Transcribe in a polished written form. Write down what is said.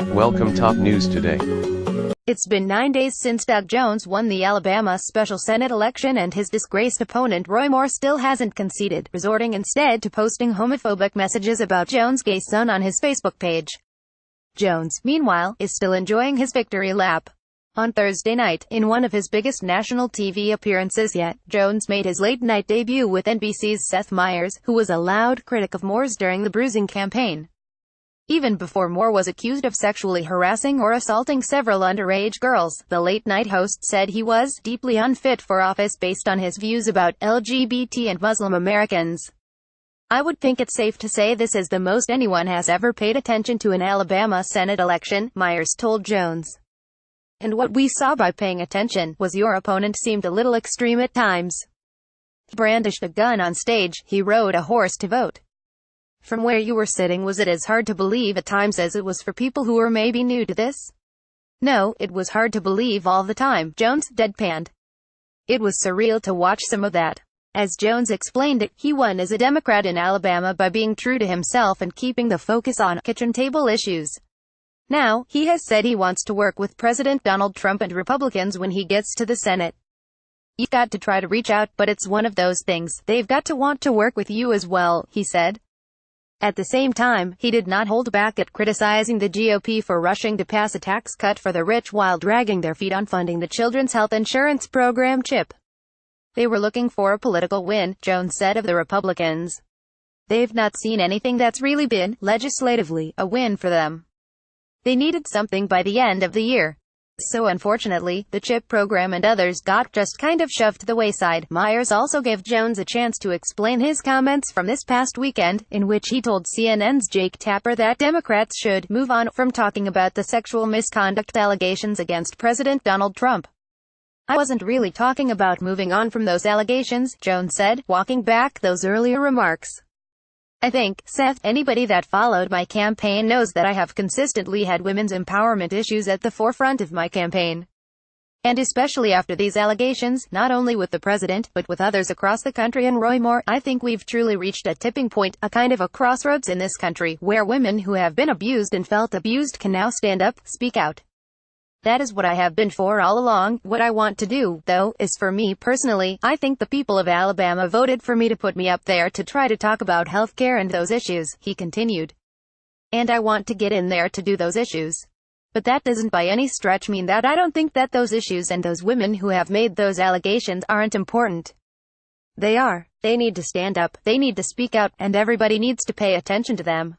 Welcome top news today. It's been 9 days since Doug Jones won the Alabama special Senate election, and his disgraced opponent Roy Moore still hasn't conceded, resorting instead to posting homophobic messages about Jones' gay son on his Facebook page. Jones, meanwhile, is still enjoying his victory lap. On Thursday night, in one of his biggest national TV appearances yet, Jones made his late-night debut with NBC's Seth Meyers, who was a loud critic of Moore's during the bruising campaign. Even before Moore was accused of sexually harassing or assaulting several underage girls, the late-night host said he was deeply unfit for office based on his views about LGBT and Muslim Americans. "I would think it's safe to say this is the most anyone has ever paid attention to an Alabama Senate election," Meyers told Jones. "And what we saw by paying attention was your opponent seemed a little extreme at times. He brandished a gun on stage, he rode a horse to vote. From where you were sitting, was it as hard to believe at times as it was for people who were maybe new to this?" "No, it was hard to believe all the time," Jones deadpanned. "It was surreal to watch some of that." As Jones explained it, he won as a Democrat in Alabama by being true to himself and keeping the focus on kitchen table issues. Now, he has said he wants to work with President Donald Trump and Republicans when he gets to the Senate. "You've got to try to reach out, but it's one of those things, they've got to want to work with you as well," he said. At the same time, he did not hold back at criticizing the GOP for rushing to pass a tax cut for the rich while dragging their feet on funding the children's health insurance program CHIP. "They were looking for a political win," Jones said of the Republicans. "They've not seen anything that's really been, legislatively, a win for them. They needed something by the end of the year. So unfortunately, the CHIP program and others got just kind of shoved to the wayside." Meyers also gave Jones a chance to explain his comments from this past weekend, in which he told CNN's Jake Tapper that Democrats should move on from talking about the sexual misconduct allegations against President Donald Trump. "I wasn't really talking about moving on from those allegations," Jones said, walking back those earlier remarks. "I think, Seth, anybody that followed my campaign knows that I have consistently had women's empowerment issues at the forefront of my campaign. And especially after these allegations, not only with the president, but with others across the country and Roy Moore, I think we've truly reached a tipping point, a kind of a crossroads in this country, where women who have been abused and felt abused can now stand up, speak out. That is what I have been for all along. What I want to do, though, is for me personally, I think the people of Alabama voted for me to put me up there to try to talk about healthcare and those issues," he continued. "And I want to get in there to do those issues. But that doesn't by any stretch mean that I don't think that those issues and those women who have made those allegations aren't important. They are. They need to stand up, they need to speak out, and everybody needs to pay attention to them."